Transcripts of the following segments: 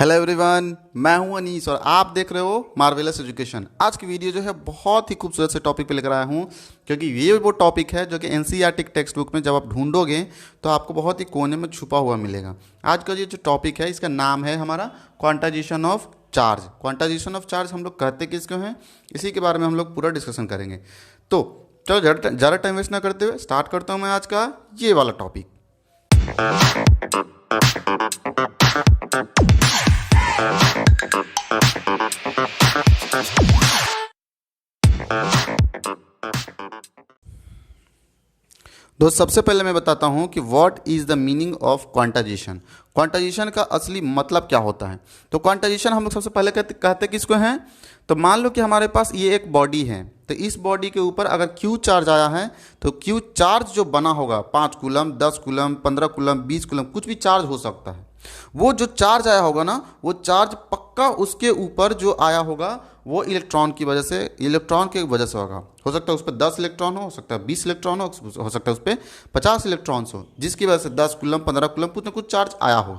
Hello everyone, मैं हूं अनीस और आप देख रहे हो मार्वेलस एजुकेशन। आज की वीडियो जो है बहुत ही खूबसूरत से टॉपिक पे लेकर आया हूं, क्योंकि ये वो टॉपिक है जो कि एनसीईआरटी टेक्स्ट बुक में जब आप ढूंढोगे तो आपको बहुत ही कोने में छुपा हुआ मिलेगा। आज का ये जो टॉपिक है इसका नाम है हमारा quantization of charge. Quantization of charge हम लोग कहते किसको हैं, इसी के बारे में हम लोग पूरा डिस्कशन करेंगे। तो चलो ज़्यादा टाइम वेस्ट ना करते हुए स्टार्ट करता हूँ मैं आज का ये वाला टॉपिक। दोस्त, सबसे पहले मैं बताता हूं कि what is the meaning of quantization. Quantization का असली मतलब क्या होता है। तो क्वांटाइजेशन हम लोग सबसे पहले कहते किसको हैं। तो मान लो कि हमारे पास ये एक बॉडी है, तो इस बॉडी के ऊपर अगर क्यू चार्ज आया है तो क्यू चार्ज जो बना होगा 5 कूलम, 10 कूलम, 15 कूलम, 20 कूलम, कुछ भी चार्ज हो सकता है। वो जो चार्ज आया होगा ना, वो चार्ज पक्का उसके ऊपर जो आया होगा वो इलेक्ट्रॉन की वजह से, इलेक्ट्रॉन की वजह से होगा। हो सकता है उस पर 10 इलेक्ट्रॉन हो सकता है 20 इलेक्ट्रॉन हो सकता है उस पर 50 इलेक्ट्रॉन्स हो, जिसकी वजह से 10 कूलम, 15 कूलम कुछ ना कुछ चार्ज आया हो।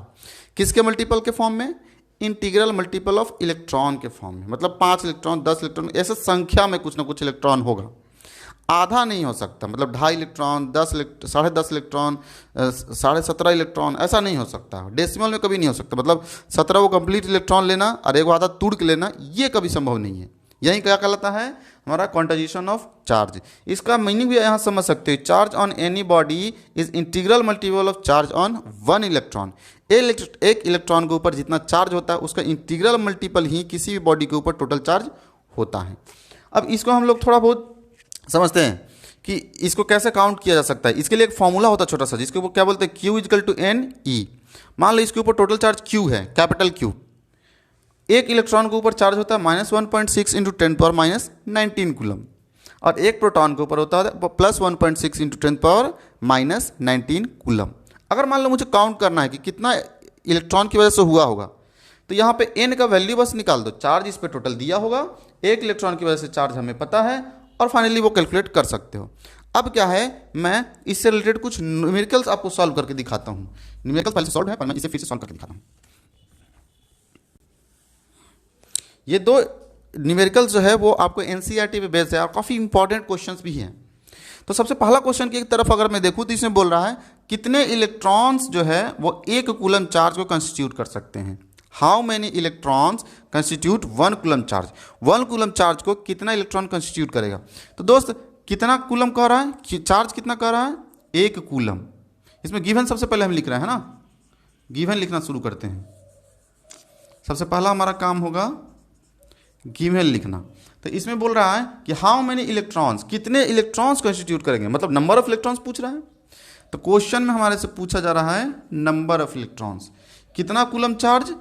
किसके मल्टीपल के फॉर्म में? इंटीग्रल मल्टीपल ऑफ इलेक्ट्रॉन के फॉर्म में। मतलब 5 इलेक्ट्रॉन, 10 इलेक्ट्रॉन, ऐसे संख्या में कुछ ना कुछ इलेक्ट्रॉन होगा। आधा नहीं हो सकता, मतलब 2.5 इलेक्ट्रॉन, 10.5 इलेक्ट्रॉन, 17.5 इलेक्ट्रॉन, ऐसा नहीं हो सकता। डेसिमल में कभी नहीं हो सकता। मतलब 17 को कंप्लीट इलेक्ट्रॉन लेना और एक आधा तोड़ के लेना, ये कभी संभव नहीं है। यही क्या कहलाता है हमारा क्वांटाइजेशन ऑफ चार्ज। इसका मीनिंग भी यहाँ समझ सकते हो। Charge on any body is integral multiple of charge on 1 electron. एक इलेक्ट्रॉन के ऊपर जितना चार्ज होता है उसका इंटीग्रल मल्टीपल ही किसी भी बॉडी के ऊपर टोटल चार्ज होता है। अब इसको हम लोग थोड़ा बहुत समझते हैं कि इसको कैसे काउंट किया जा सकता है। इसके लिए एक फॉर्मूला होता है छोटा सा, जिसके ऊपर क्या बोलते हैं, Q equal to N e. मान लो इसके ऊपर टोटल चार्ज Q है, कैपिटल Q। एक इलेक्ट्रॉन के ऊपर चार्ज होता है -1.6 इंटू 10 पावर -19 कूलम, और एक प्रोटॉन के ऊपर होता है +1.6 इंटू 10 पावर -19 कूलम। अगर मान लो मुझे काउंट करना है कि कितना इलेक्ट्रॉन की वजह से हुआ होगा, तो यहाँ पे n का वैल्यू बस निकाल दो। चार्ज इस पर टोटल दिया होगा, एक इलेक्ट्रॉन की वजह से चार्ज हमें पता है, और फाइनली वो कैलकुलेट कर सकते हो। अब क्या है, मैं इससे रिलेटेड कुछ न्यूमेरिकल्स आपको सॉल्व करके दिखाता हूँ। न्यूमेरिकल्स पहले से सॉल्व है, पर मैं इसे फिर से सॉल्व करके दिखाता हूँ। ये दो न्यूमेरिकल्स जो है वो आपको एनसीईआरटी पे बेस्ड है और काफ़ी इंपॉर्टेंट क्वेश्चंस भी हैं। तो सबसे पहला क्वेश्चन की तरफ अगर मैं देखूँ तो इसमें बोल रहा है कितने इलेक्ट्रॉन्स जो है वो 1 कूलम चार्ज को कंस्टिट्यूट कर सकते हैं। How many electrons constitute 1 coulomb charge. 1 coulomb charge को कितना इलेक्ट्रॉन कंस्टिट्यूट करेगा। तो दोस्त, कितना कूलम कह रहा है, चार्ज कितना कह रहा है, 1 कूलम। इसमें गिवन सबसे पहले हम लिख रहे हैं ना, गिवन लिखना शुरू करते हैं। सबसे पहला हमारा काम होगा गिवन लिखना। तो इसमें बोल रहा है कि हाउ मैनी इलेक्ट्रॉन्स, कितने इलेक्ट्रॉन्स कंस्टिट्यूट करेंगे, मतलब नंबर ऑफ इलेक्ट्रॉन्स पूछ रहा है। तो क्वेश्चन में हमारे से पूछा जा रहा है नंबर ऑफ इलेक्ट्रॉन्स। कितना कूलम चार्ज,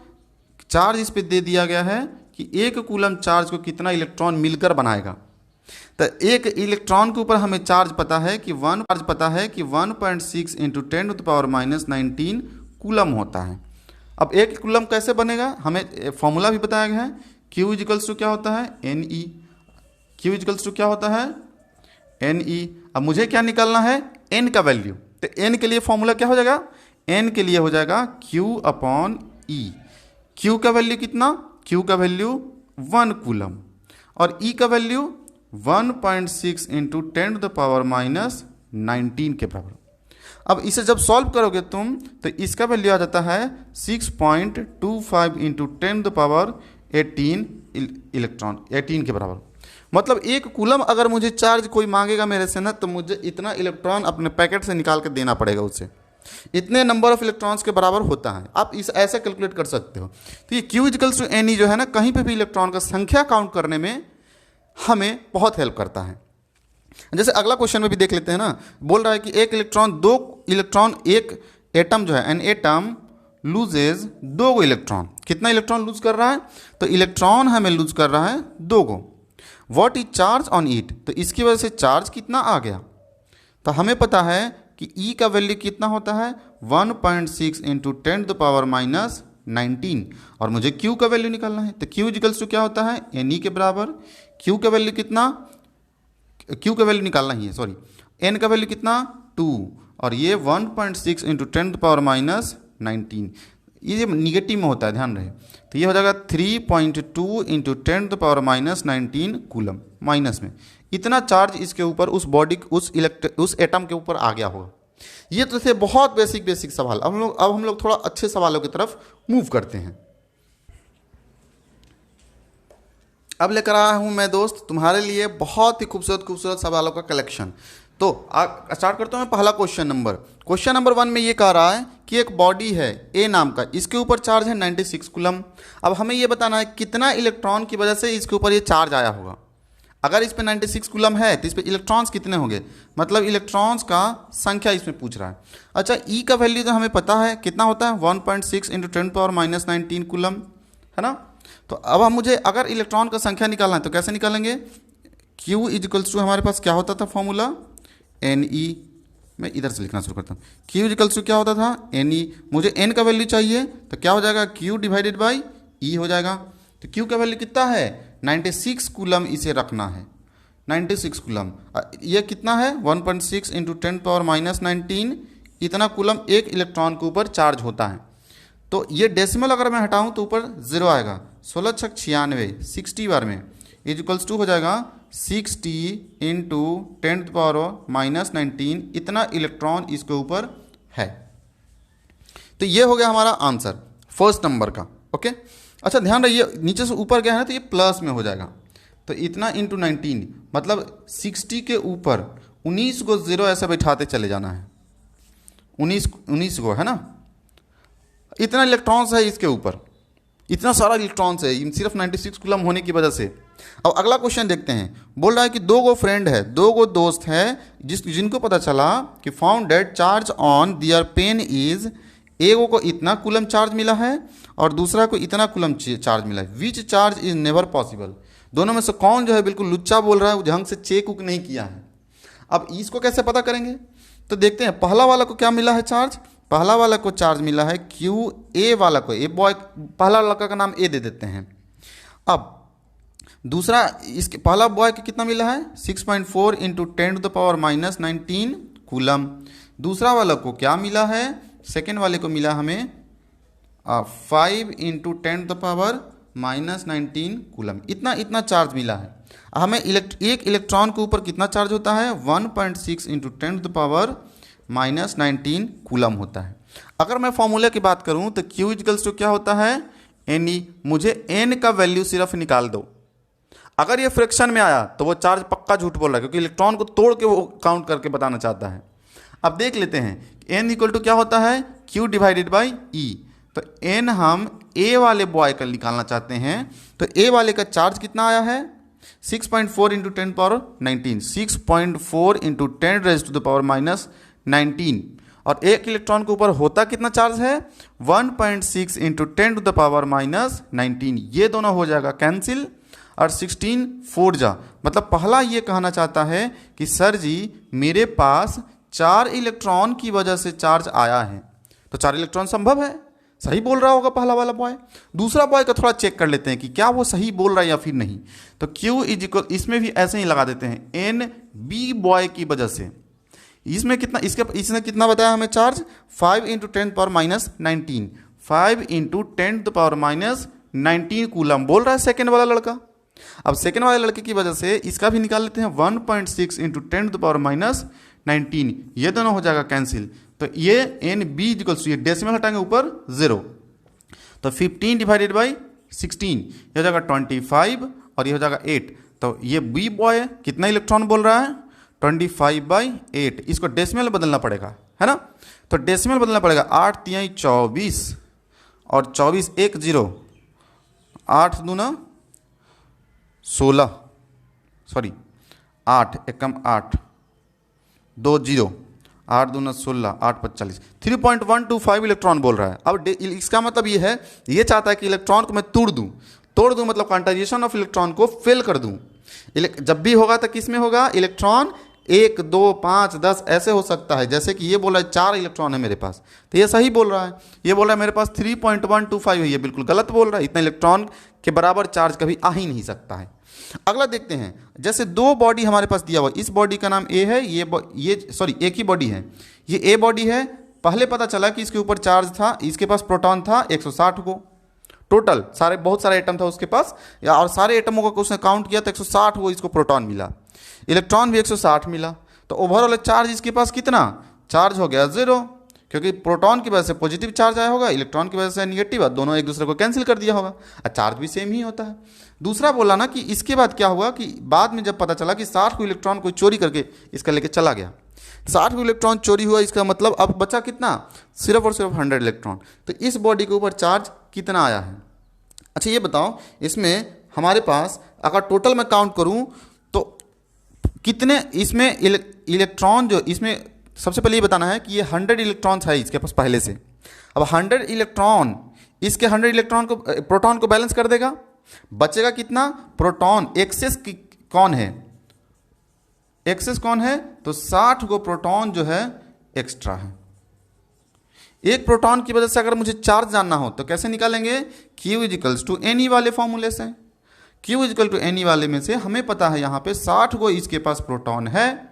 चार्ज इस पे दे दिया गया है कि 1 कूलम चार्ज को कितना इलेक्ट्रॉन मिलकर बनाएगा। तो एक इलेक्ट्रॉन के ऊपर हमें चार्ज पता है कि 1.6 इंटू 10 टू पावर -19 कूलम होता है। अब एक कूलम कैसे बनेगा, हमें फॉर्मूला भी बताया गया है। Q इक्वल्स टू क्या होता है, NE। Q इक्वल्स टू क्या होता है, NE। अब मुझे क्या निकालना है, N का वैल्यू। तो N के लिए फॉर्मूला क्या हो जाएगा, N के लिए हो जाएगा Q/E। Q का वैल्यू कितना, Q का वैल्यू 1 कूलम, और E का value 1.6 into 10 to the power -19 के बराबर। अब इसे जब सॉल्व करोगे तुम तो इसका वैल्यू आ जाता है 6.25 into 10 to the power 18 electron, 18 के बराबर। मतलब 1 कूलम अगर मुझे चार्ज कोई मांगेगा मेरे से ना, तो मुझे इतना इलेक्ट्रॉन अपने पैकेट से निकाल के देना पड़ेगा उसे। इतने नंबर ऑफ इलेक्ट्रॉन्स के बराबर होता है। आप इस ऐसे कैलकुलेट कर सकते हो। तो ये Q इक्वल्स टू NE जो है ना, कहीं पे भी इलेक्ट्रॉन का संख्या काउंट करने में हमें बहुत हेल्प करता है। जैसे अगला क्वेश्चन में भी देख लेते हैं ना, बोल रहा है कि एक इलेक्ट्रॉन, एक एटम जो है, एन एटम लूजेज 2 इलेक्ट्रॉन। कितना इलेक्ट्रॉन लूज कर रहा है, तो इलेक्ट्रॉन हमें लूज कर रहा है 2 को। What is charge on it, तो इसकी वजह से चार्ज कितना आ गया। तो हमें पता है कि E का वैल्यू कितना होता है 1.6 इंटू 10 टू पावर -19, और मुझे Q का वैल्यू निकालना है। तो Q इक्वल्स टू क्या होता है, NE के बराबर। Q का वैल्यू कितना, Q का वैल्यू निकालना ही है, सॉरी। N का वैल्यू कितना 2, और ये 1.6 इंटू 10 टू पावर -19। ये निगेटिव में होता है, ध्यान रहे। तो ये हो जाएगा 3.2 into 10 to power minus 19 coulomb, minus में इतना चार्ज इसके ऊपर उस बॉडी उस एटम के ऊपर आ गया होगा। ये तो थे बहुत बेसिक सवाल। अब हम लोग थोड़ा अच्छे सवालों की तरफ मूव करते हैं। अब लेकर आया हूं मैं दोस्त तुम्हारे लिए बहुत ही खूबसूरत सवालों का कलेक्शन। तो स्टार्ट करता हूं मैं पहला क्वेश्चन नंबर 1 में ये कह रहा है कि एक बॉडी है ए नाम का, इसके ऊपर चार्ज है 96 कूलम। अब हमें ये बताना है कितना इलेक्ट्रॉन की वजह से इसके ऊपर ये चार्ज आया होगा। अगर इस पे 96 कूलम है तो इस पे इलेक्ट्रॉन्स कितने होंगे, मतलब इलेक्ट्रॉन्स का संख्या इसमें पूछ रहा है। अच्छा, ई का वैल्यू तो हमें पता है कितना होता है, 1.6 इंटू 10 पावर माइनस 19 कूलम, है ना। तो अब हम मुझे अगर इलेक्ट्रॉन का संख्या निकालना है तो कैसे निकालेंगे, Q इजिकल्स टू हमारे पास क्या होता था फॉर्मूला, Ne। मैं इधर से लिखना शुरू करता हूँ। Q इजिकल्स टू क्या होता था, Ne। मुझे N का वैल्यू चाहिए तो क्या हो जाएगा, Q डिवाइडेड बाई E हो जाएगा। तो Q का वैल्यू कितना है, 96 कूलम इसे रखना है, 96 कूलम। ये कितना है, 1.6 इंटू 10 पावर माइनस 19, इतना कूलम एक इलेक्ट्रॉन के ऊपर चार्ज होता है। तो ये डेसिमल अगर मैं हटाऊं तो ऊपर 0 आएगा, 16 छक 96, 60 बार में इजिकल्स टू हो जाएगा 60 इंटू 10 पावर माइनस 19, इतना इलेक्ट्रॉन इसके ऊपर है। तो ये हो गया हमारा आंसर फर्स्ट नंबर का। ओके, अच्छा ध्यान रहिए नीचे से ऊपर गया है तो ये प्लस में हो जाएगा। तो इतना इंटू 19 मतलब 60 के ऊपर 19 को 0 ऐसे बैठाते चले जाना है, 19 को, है ना। इतना इलेक्ट्रॉन्स है इसके ऊपर, इतना सारा इलेक्ट्रॉन्स है सिर्फ 96 कूलम होने की वजह से। अब अगला क्वेश्चन देखते हैं। बोल रहा है कि 2 गो फ्रेंड है, 2 गो दोस्त है जिनको पता चला कि found that charge on their pen is, एगो को इतना कूलम चार्ज मिला है और दूसरा को इतना कूलम चार्ज मिला है। Which charge is never possible, दोनों में से कौन जो है बिल्कुल लुच्चा बोल रहा है, वो ढंग से चेक उक नहीं किया है। अब इसको कैसे पता करेंगे, तो देखते हैं। पहला वाला को क्या मिला है चार्ज, पहला वाला को चार्ज मिला है क्यू, ए वाला को, ए बॉय, पहला लड़का का नाम ए दे देते हैं। अब दूसरा इसके पहला बॉय को कितना मिला है, 6.4 into 10 to the power minus 19 coulomb. दूसरा वाला को क्या मिला है, सेकेंड वाले को मिला हमें 5 into 10 to the power minus 19 coulomb. इतना चार्ज मिला है। हमें एक इलेक्ट्रॉन के ऊपर कितना चार्ज होता है, 1.6 into 10 to the power minus 19 coulomb होता है। अगर मैं फॉर्मूले की बात करूं तो Q इक्वल्स टू क्या होता है, Ne। मुझे N का वैल्यू सिर्फ निकाल दो। अगर ये फ्रैक्शन में आया तो वो चार्ज पक्का झूठ बोल रहा है, क्योंकि इलेक्ट्रॉन को तोड़ के वो काउंट करके बताना चाहता है। अब देख लेते हैं N इक्वल टू क्या होता है, Q डिवाइडेड बाई E। तो N हम A वाले बॉय का निकालना चाहते हैं, तो A वाले का चार्ज कितना आया है, 6.4 into 10 power 19, 6.4 into 10 raise to the power minus 19। और एक इलेक्ट्रॉन के ऊपर होता कितना चार्ज है, 1.6 into 10 to the power minus 19। ये दोनों हो जाएगा कैंसिल और 16 4 जा, मतलब पहला ये कहना चाहता है कि सर जी मेरे पास 4 इलेक्ट्रॉन की वजह से चार्ज आया है। तो 4 इलेक्ट्रॉन संभव है, सही बोल रहा होगा पहला वाला बॉय। दूसरा बॉय का थोड़ा चेक कर लेते हैं कि क्या वो सही बोल रहा है या फिर नहीं। तो Q इज इक्वल, इसमें भी ऐसे ही लगा देते हैं, N B बॉय की वजह से। इसमें कितना, इसने कितना बताया हमें charge, 5 into 10 power minus 19, 5 into 10 power minus 19 coulomb बोल रहा है सेकेंड वाला लड़का। अब सेकेंड वाले लड़के की वजह से इसका भी निकाल लेते हैं, 1.6 इंटू 10 पावर माइनस 19। ये दोनों हो जाएगा कैंसिल। तो ये एन बी इक्वल्स टू, ये डेसिमल हटाएंगे ऊपर 0, तो 15 डिवाइडेड बाई 16, ये हो जाएगा 25 और ये हो जाएगा 8। तो ये बी बॉय कितना इलेक्ट्रॉन बोल रहा है, 25/8। इसको डेसिमल बदलना पड़ेगा, है ना। तो डेसिमल बदलना पड़ेगा, 8 3 24 और 24 1 0, 8 दूना 16, सॉरी 8 एकम 8 2 0, 8 दूना 16, 8 5 40, 3.125 इलेक्ट्रॉन बोल रहा है। अब इसका मतलब ये है, ये चाहता है कि इलेक्ट्रॉन को मैं तोड़ दूं मतलब क्वांटाइजेशन ऑफ इलेक्ट्रॉन को फेल कर दूं। जब भी होगा तो किस में होगा, इलेक्ट्रॉन 1 2 5 10 ऐसे हो सकता है। जैसे कि ये बोल रहा है 4 इलेक्ट्रॉन है मेरे पास, तो ये सही बोल रहा है। ये बोल रहा है मेरे पास 3.125 है, ये बिल्कुल गलत बोल रहा है। इतना इलेक्ट्रॉन के बराबर चार्ज कभी आ ही नहीं सकता है। अगला देखते हैं, जैसे 2 बॉडी हमारे पास दिया हुआ, इस बॉडी का नाम ए है, ये सॉरी एक ही बॉडी है, ये ए बॉडी है, पहले पता चला कि इसके ऊपर चार्ज था, इसके पास प्रोटॉन था 160 को, टोटल सारे बहुत सारे एटम था उसके पास, या और सारे एटमों को उसने काउंट किया तो 160 वो इसको प्रोटॉन मिला, इलेक्ट्रॉन भी 160 मिला। तो ओवरऑल चार्ज इसके पास कितना चार्ज हो गया 0, क्योंकि प्रोटॉन की वजह से पॉजिटिव चार्ज आया होगा, इलेक्ट्रॉन की वजह से निगेटिव, दोनों एक दूसरे को कैंसिल कर दिया होगा और चार्ज भी सेम ही होता है। दूसरा बोला ना कि इसके बाद क्या हुआ कि बाद में जब पता चला कि 60 को इलेक्ट्रॉन कोई चोरी करके इसका लेके चला गया, 60 को इलेक्ट्रॉन चोरी हुआ, इसका मतलब अब बचा कितना, सिर्फ और सिर्फ 100 इलेक्ट्रॉन। तो इस बॉडी के ऊपर चार्ज कितना आया है। अच्छा ये बताओ, इसमें हमारे पास अगर टोटल मैं काउंट करूं तो कितने इसमें इलेक्ट्रॉन, जो इसमें सबसे पहले ये बताना है कि ये 100 इलेक्ट्रॉन्स है इसके पास पहले से। अब 100 इलेक्ट्रॉन इसके 100 इलेक्ट्रॉन को, प्रोटॉन को बैलेंस कर देगा, बचेगा कितना प्रोटॉन, एक्सेस कौन है, एक्सेस कौन है, तो 60 को प्रोटॉन जो है एक्स्ट्रा है। एक प्रोटॉन की वजह से अगर मुझे चार्ज जानना हो तो कैसे निकालेंगे, Q equals to N E वाले फॉर्मूले से। Q equal to N E वाले में से हमें पता है यहाँ पे 60 को इसके पास प्रोटॉन है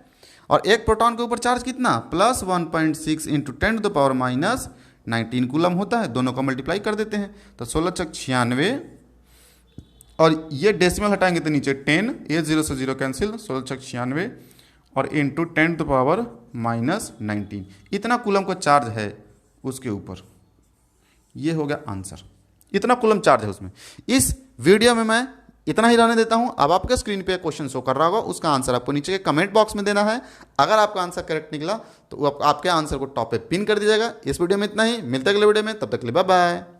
और एक प्रोटॉन के ऊपर चार्ज कितना प्लस 1.6 इंटू 10⁻⁻19 कूलम होता है। दोनों को मल्टीप्लाई कर देते हैं तो 16 चक 96 और ये डेसिमल हटाएंगे तो नीचे 10, ये 0 से 0 कैंसिल, 16 चक 96 और इंटू 10⁻⁻19 इतना कूलम का चार्ज है उसके ऊपर। ये हो गया आंसर, इतना कूलम चार्ज है उसमें। इस वीडियो में मैं इतना ही रहने देता हूं। अब आपके स्क्रीन पे क्वेश्चन शो कर रहा होगा, उसका आंसर आपको नीचे के कमेंट बॉक्स में देना है। अगर आपका आंसर करेक्ट निकला तो आपके आंसर को टॉप पे पिन कर दीजिएगा। इस वीडियो में इतना ही, मिलते हैं अगले वीडियो में, तब तक के लिए बाय बाय।